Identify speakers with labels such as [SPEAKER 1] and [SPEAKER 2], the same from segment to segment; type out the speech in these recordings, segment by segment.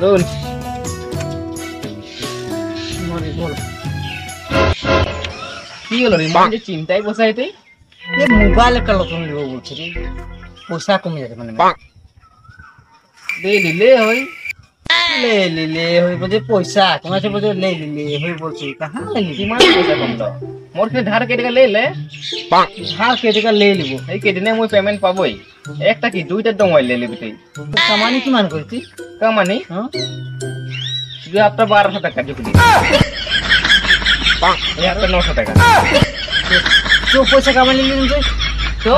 [SPEAKER 1] Role কি হলো রে মনে চিন্তায় বসাইতে
[SPEAKER 2] মোবাইল একটা নতুন নিব বলছি রে, পয়সা কমে যাবে মানে
[SPEAKER 1] দে দিলে হই
[SPEAKER 2] ले बोझे पैसा तुम्हारे से बोझे ले होई बोलছি कहां ले ली
[SPEAKER 1] কিমান পয়সা কম দাও মোর কে ধার কেটে ले ले
[SPEAKER 2] हाँ केटे का ले लिबो
[SPEAKER 1] এই কেটে নে মই পেমেন্ট পাবই একটা কি দুইটা তো মোবাইল ले लेबি তুই
[SPEAKER 2] तो कमानी की मान करती
[SPEAKER 1] কামানি
[SPEAKER 2] हां
[SPEAKER 1] যে আপটা 1200 টাকা ঢুকলি এই আপটা 900 টাকা
[SPEAKER 2] तो पैसा कमानी ले तो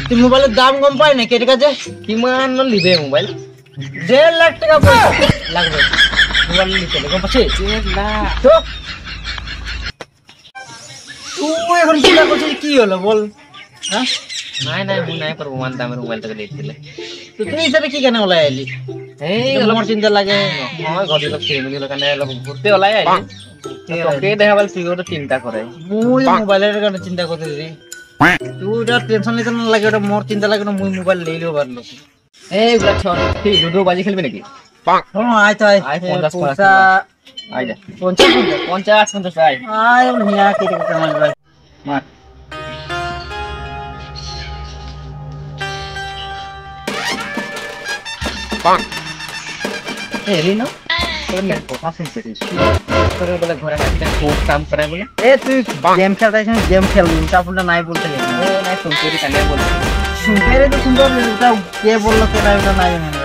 [SPEAKER 2] तुम मोबाइल दाम कम पाए ना केटे का जे
[SPEAKER 1] কিমান লিবে মোবাইল
[SPEAKER 2] 1.5 लाख টাকা পয়সা লাগবে মোবাইল নিতে লাগে কম পাচ্ছে
[SPEAKER 1] 1.5 লাখ
[SPEAKER 2] তো তুই এখন চিন্তা করছিস কি হলো বল হ্যাঁ
[SPEAKER 1] নাই নাই মই নাই পারবো মান দামের মোবাইল টাকা দিয়ে দিলে
[SPEAKER 2] তো তুই হিসাবে কি কেন ওলাই আইলি
[SPEAKER 1] এই
[SPEAKER 2] আমার চিন্তা লাগে
[SPEAKER 1] হয় ঘরে লোক ফ্যামিলি লোক না লোক ঘুরতে ওলাই আইলি তোকে দেখাবাল তুই ওটা চিন্তা করে
[SPEAKER 2] মুই মোবাইলের কারণে চিন্তা করতে রে তুই ওটা টেনশন নিতে না লাগে ওটা মোর চিন্তা লাগে না মুই মোবাইল লইলেও পারলো
[SPEAKER 1] এই গুলা ছড় ঠিক লুডো বাজি খেলবি নাকি
[SPEAKER 2] হ্যাঁ আয় তো
[SPEAKER 1] আয় 50
[SPEAKER 2] পয়সা
[SPEAKER 1] আই যা
[SPEAKER 2] 50
[SPEAKER 1] 50 আই
[SPEAKER 2] আয় মিয়া কেটে কেটে মার ভাই
[SPEAKER 1] মার এলি না তোর না কথা শুনতে তোর বলে ঘরে একটা কোট কাম করে বলে
[SPEAKER 2] এ তুই গেম খেলতাইছ গেম খেল উল্টা পুল্টা নাই বলতে গেলি
[SPEAKER 1] ও নাই শুনতে রি কানে বলে
[SPEAKER 2] শুনতে রে তো সুন্দর ওটা কে বললো কে নাই ওটা নাই মানে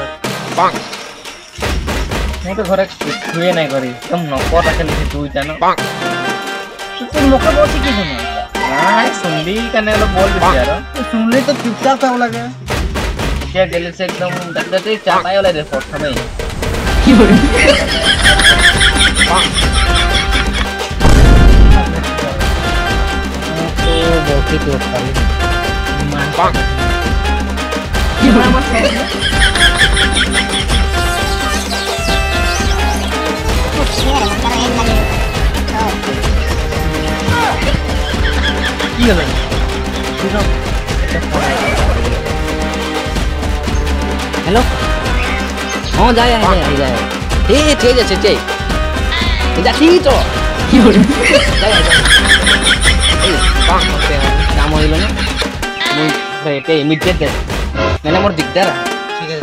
[SPEAKER 1] মই তো ঘরে শুয়ে নাই করি একদম নকট আছে লিখে তুই জানো
[SPEAKER 2] তুই মুখে বলছিস কি শুনে
[SPEAKER 1] নাই শুনলি কানে হলো বল দিছি আর
[SPEAKER 2] শুনলে তো চুপচাপ থাকা লাগে
[SPEAKER 1] কে গেলে সে একদম দেখতে চাপাই হলে রে প্রথমে
[SPEAKER 2] কি বলি তো বলতে তো খালি
[SPEAKER 1] কি হলো আমার
[SPEAKER 2] কি হলো
[SPEAKER 3] हेलो हाँ जाए जाए जाए ठीक है ठीक जा ठीक तो কি হলো কাম হইল না মুই এটা ইমিডিয়েট দে মানে মোর দিগদার
[SPEAKER 2] ঠিক আছে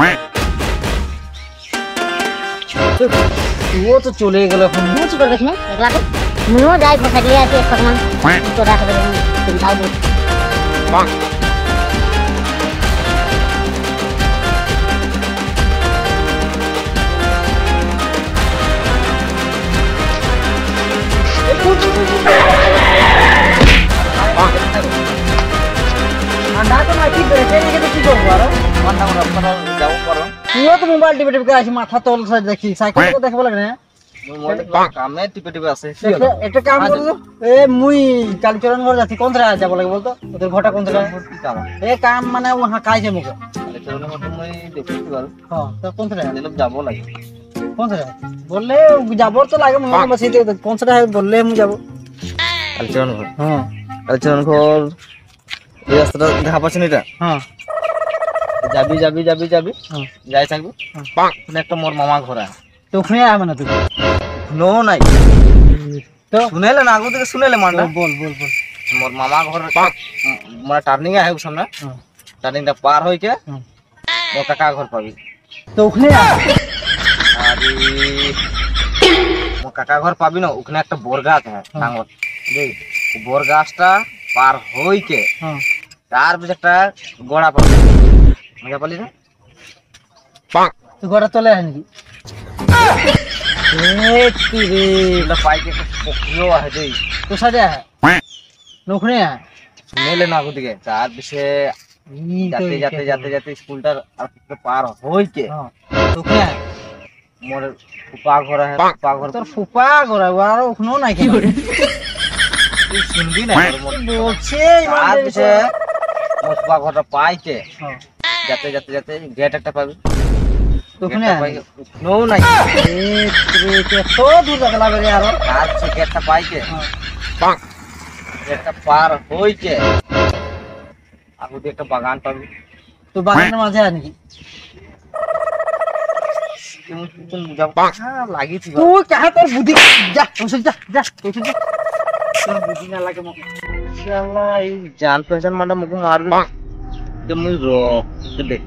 [SPEAKER 2] ও তো চলে গেল এখন
[SPEAKER 4] মুই কি করবে না একলা তো মুইও যাই কথা গিয়ে আছে এক ফরমান তো রাখবে তুমি যাও
[SPEAKER 2] ঠান্ডা তো না কি করে সেই তো কি করবো আরো
[SPEAKER 1] মাথা মোর আপনারা যাও করো
[SPEAKER 2] তুইও তো মোবাইল টিপে টিপে আসি মাথা তল সাইড দেখি সাইকেল তো দেখবো লাগে না
[SPEAKER 1] মোর কামে টিপে টিপে আছে
[SPEAKER 2] একটা কাম করলো এ মুই কালীচরণ ঘর যাচ্ছি কোন জায়গায় যাব লাগে বলতো ওদের ঘরটা কোন জায়গায়
[SPEAKER 1] কি কাম
[SPEAKER 2] এ কাম মানে ও কাইছে মুখে
[SPEAKER 1] চলুন মত মই দেখি বল
[SPEAKER 2] হ্যাঁ তো কোন জায়গায়
[SPEAKER 1] দিন যাব লাগে
[SPEAKER 2] কোন জায়গায় বললে যাব তো লাগে মুই বসে দিয়ে কোন জায়গায় বললে আমি যাব
[SPEAKER 1] কালচরণ ঘর
[SPEAKER 2] হ্যাঁ
[SPEAKER 1] কালচরণ ঘর এই রাস্তাটা দেখা পাচ্ছেন এটা
[SPEAKER 2] হ্যাঁ
[SPEAKER 1] যাবি যাবি যাবি যাবি
[SPEAKER 2] হ্যাঁ
[SPEAKER 1] যাই থাকবি মানে একটা মোর মামা ঘর আছে
[SPEAKER 2] তো ওখানে আয় না তুই
[SPEAKER 1] নো নাই
[SPEAKER 2] তো
[SPEAKER 1] শুনেলে না আগু থেকে শুনেলে মানটা
[SPEAKER 2] বল বল বল
[SPEAKER 1] মোর মামা ঘর মানে টার্নিং এ আহে সামনে
[SPEAKER 2] হ্যাঁ
[SPEAKER 1] টার্নিংটা পার হইকে
[SPEAKER 2] হ্যাঁ
[SPEAKER 1] মোর কাকা ঘর পাবি
[SPEAKER 2] তো ওখানে আয়
[SPEAKER 1] আরে মোর কাকা ঘর পাবি না ওখানে একটা বর গাছ আছে টাঙ্গর দেখ বর গাছটা পার হইকে
[SPEAKER 2] হ্যাঁ
[SPEAKER 1] তার পিছে একটা গোড়া পাবি মজা পালি না
[SPEAKER 2] তুই ঘরটা চলে আয় নাকি এ কি রে
[SPEAKER 1] এটা পাইকে একটা পকিও আছে দেই
[SPEAKER 2] তো সাজে আয় ওখানে আয়
[SPEAKER 1] শুনেলে না আগু থেকে তার পিছে যাতে যাতে যাতে যাতে স্কুলটার আর পার হইকে
[SPEAKER 2] হ্যাঁ তো ওখানে আয়
[SPEAKER 1] মোর ফুপা ঘর আছে ফুপা ঘর
[SPEAKER 2] তোর ফুপা ঘর আর ওখানেও নাই কি
[SPEAKER 1] তুই শুনবি না মোর
[SPEAKER 2] বলছে
[SPEAKER 1] তার পিছে মোর ফুপা ঘরটা পাইকে
[SPEAKER 2] হ্যাঁ
[SPEAKER 1] যাতে যাতে যাতে গেট একটা পাবি
[SPEAKER 2] তো ওখানে আয়
[SPEAKER 1] নো নাই
[SPEAKER 2] তো দূর যাবে লাগে রে আরো
[SPEAKER 1] তার পিছে গেটটা পাইকে
[SPEAKER 2] হ্যাঁ
[SPEAKER 1] গেটটা পার হইকে আগু দিয়ে একটা বাগান পাবি
[SPEAKER 2] তো বাগানের মাঝে আয় নাকি
[SPEAKER 1] तुम बुझाओ हां लागी थी
[SPEAKER 2] तू कहां तर बुद्धि जा तुम जा जा तू जा তোর বুদ্ধি না লাগে মোক
[SPEAKER 1] শালা এই জান পहचान मारना मुझे मार दे जब मुझे रो तो देख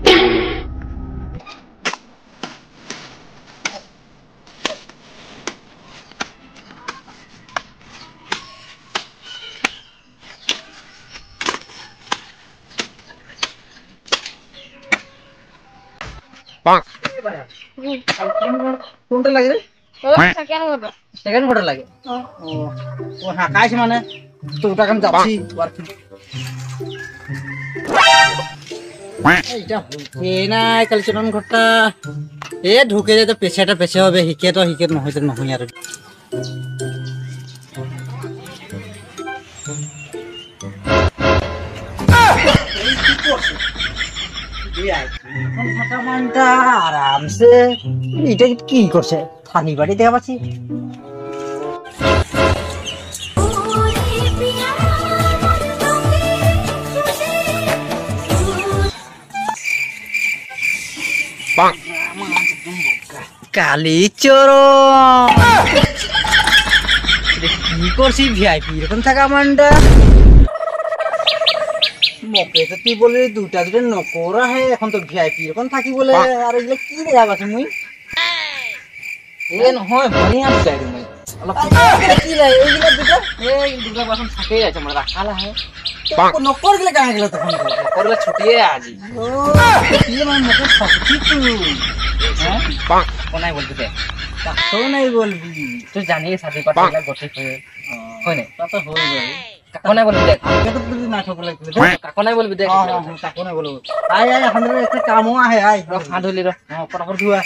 [SPEAKER 2] কোনটা লাগে রে
[SPEAKER 4] কেন বলবো
[SPEAKER 2] সেকেন্ড কোনটা লাগে ও ও হাকাইছ মানে তো ওটা কাম যাচ্ছি এইটা হুকে না কাল চরণ ঘরটা এ ঢুকে যেতে পেছাটা পেছে হবে হিকে তো হিকে নহইতে নহই আর মানটা আরামসে এটা কি করছে ফানি বাড়ি দেখা পাচ্ছি কালি চরণ কি করছি ভিআইপি এরকম থাকা মানটা মকে তো তুই বলে দুটা দুটো নকরা হে এখন তো ভিআইপি এখন থাকি বলে আর এগুলো কি দেখা পাচ্ছি মুই এ নহয় ভনি আপ যাই মুই অলপ কি লাই এইগুলো দুটো এই দুটো বাসন থাকেই আছে মানে রাখালা হে তো নকর গলে কাহে গেল তখন করলে ছুটিয়ে আজি ও কি মানে মকে ফাঁকি তুই হ্যাঁ কোনাই বলতে দে তো নাই বলবি তুই জানিস সাথে পাঠালা গটে হয় না তা তো হই গেল কাকনাই বলবি দেখ আমাকে তো তুই না ঠকলে কাকনাই বলবি দেখ কাকনাই বলবো আয় আয় আমাদের একটা কামও আহে আয় হাত ধইলি র পটাপট ধুয়া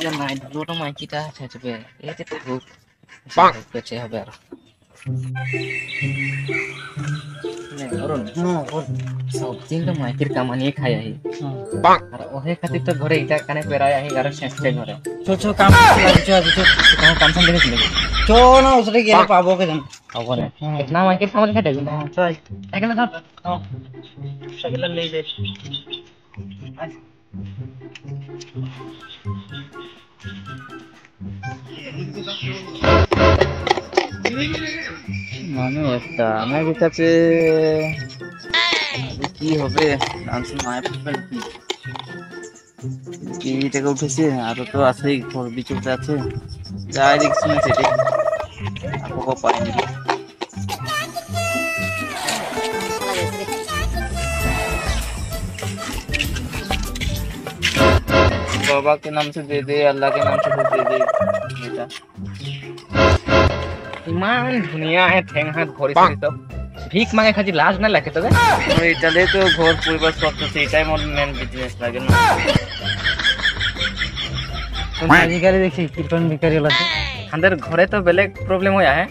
[SPEAKER 3] ইয়া নাই দুটো মাইকিটা ছাচবে এতে তো হোক পেছে হবে আর সব দিন তো মাইকির কামানিয়ে খাই আহি আর ওহে খাতির তো ঘরে এটা কানে পেরাই আহি আর শেষে ঘরে
[SPEAKER 2] চো কাম লাগছে আজ তো
[SPEAKER 3] কাম কাম সাম দেখেছিল
[SPEAKER 2] চো না ওসরে গেলে পাবো কে জান
[SPEAKER 3] পাবো না না মাইকির কামানি খাই দেবি
[SPEAKER 2] চল
[SPEAKER 3] এখানে ধর
[SPEAKER 2] সগলা লই যাই
[SPEAKER 1] মানে একটা আমার কাছে কি হবে ডান্স মায়ের কি টাকা উঠেছে আরো তো আছেই ঘর বিচুতে আছে যাই দেখছি না সেটাই আপকো পাইনি बाबा के नाम से दे दे अल्लाह के नाम से दे दे बेटा
[SPEAKER 3] ইমান ধুনিয়া হে ঠেং হাত ভরি সরি তো ভিক মাগে খাজি লাজ না লাগে তোকে
[SPEAKER 1] ওই চলে তো ঘর পরিবার সব তো সেটাই মোর মেন বিজনেস লাগে না
[SPEAKER 2] আজিকালি দেখি কীর্তন ভিখারি লাগে
[SPEAKER 3] হাঁদের ঘরে তো বেলেগ প্রবলেম হয়ে আহে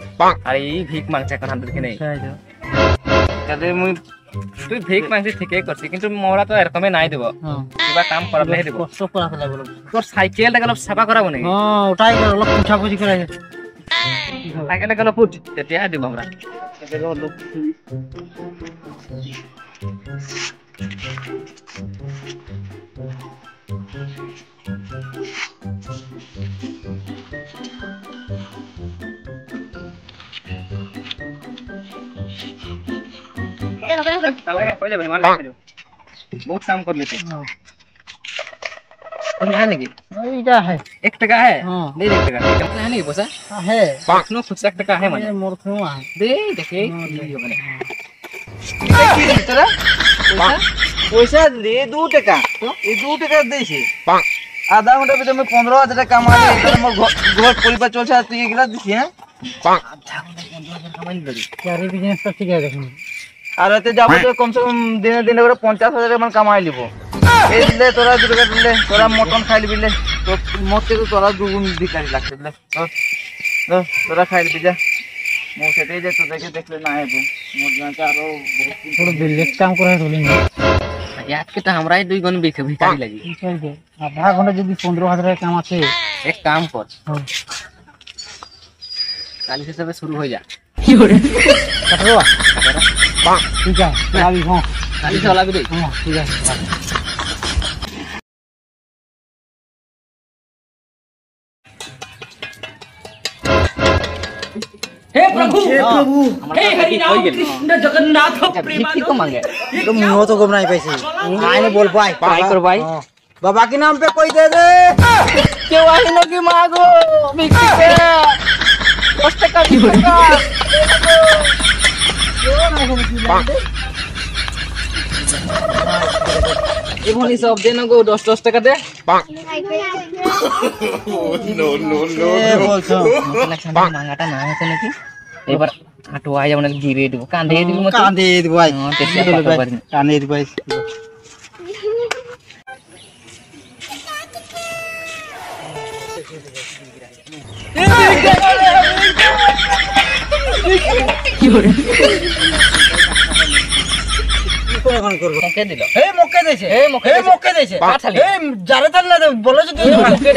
[SPEAKER 3] আর এই ভিক মাগছে এখন হাঁদের কি নেই
[SPEAKER 1] তাহলে মুই
[SPEAKER 3] তুই ভিক মাগছি ঠিকই করছিস কিন্তু মোরা তো এরকমই নাই দেব কিবা কাম করাব নাই দেব
[SPEAKER 2] কষ্ট করা ফেলা বলো
[SPEAKER 3] তোর সাইকেলটা গেল সাফা করাবো নাকি
[SPEAKER 2] ওটাই অলপ পুছাপুছি করে
[SPEAKER 3] সাইকেলটা গেল ফুট তেতিয়া দিব আমরা बहुत काम कर लेते यहाँ नहीं
[SPEAKER 2] এইটা है
[SPEAKER 3] 1 টাকা है
[SPEAKER 2] हाँ।
[SPEAKER 3] दे 1 टाका এটা মানে नहीं बोसा
[SPEAKER 2] है
[SPEAKER 3] পাখনো খুচরা 1 টাকা है মানে
[SPEAKER 2] মোর কোনো আছে
[SPEAKER 3] দে দেখে
[SPEAKER 1] কি তোরা পয়সা দে 2 টাকা এই 2 টাকা দিয়েছে আধা ঘন্টা ভিতরে আমি 15,000 টাকা কামালে এটা মোর ঘর পরিবার চলছে আর তুই এগুলা দিছিস হ্যাঁ
[SPEAKER 2] ক্যারি বিজনেসটা ঠিক আছে দেখুন
[SPEAKER 1] আর এতে যাবো তো কমসে কম দিনে দিনে করে 50,000 টাকা কামাই লিব এই দিলে তোরা 2 টাকা দিলে তোরা মটন খাই লিবিলে তো মোর থেকে তোরা দুগুণ ভিখারি লাগছে দিলে তোরা খাই লিবি যা মোর সেটাই যে তোদেরকে দেখলে না হবে মোর জানতে আরো
[SPEAKER 2] थोड़ा बिजनेस काम করে চলি না
[SPEAKER 3] याद के तो हमराই দুই গুণ ভিখারি লাগি
[SPEAKER 2] ঠিক আছে আধা ঘন্টা যদি 15,000 টাকা কাম আছে
[SPEAKER 3] एक काम कर
[SPEAKER 2] হ্যাঁ
[SPEAKER 3] काल से सब शुरू हो जा
[SPEAKER 2] কাটরো ঠিক আছে আমি হ্যাঁ
[SPEAKER 3] কালি চলাবি দেই
[SPEAKER 2] ঠিক আছে
[SPEAKER 3] हे प्रभु हे हरि राम कृष्ण जगन्नाथ ভিক্ষি কো মাঙ্গে
[SPEAKER 2] तो मुंह तो गम नहीं पैसे आने बोल पाए
[SPEAKER 3] पाई कर भाई
[SPEAKER 2] बाबा के नाम पे कोई दे दे
[SPEAKER 3] কেউ আহি নাকি মাগো ভিক্ষি কে 10 টাকা 20 টাকা এমনি সব দেন গো 10 টাকা দে
[SPEAKER 2] बोलছো
[SPEAKER 3] মাঙ্গাটা না হচ্ছে নাকি এবার আটো আই যাব নাকি গিরে দিব কাঁধে দিব মত
[SPEAKER 2] कांदे दे भाई
[SPEAKER 3] টেস্টি পাতা পারি
[SPEAKER 2] कांदे दे भाई এখন করব
[SPEAKER 3] কে দিল
[SPEAKER 2] এই মক্কে দেছে
[SPEAKER 3] এই মক্কে
[SPEAKER 2] এই মক্কে দেছে
[SPEAKER 3] পাঠালি।
[SPEAKER 2] এই যারে তার না বলে যদি
[SPEAKER 3] মক্কে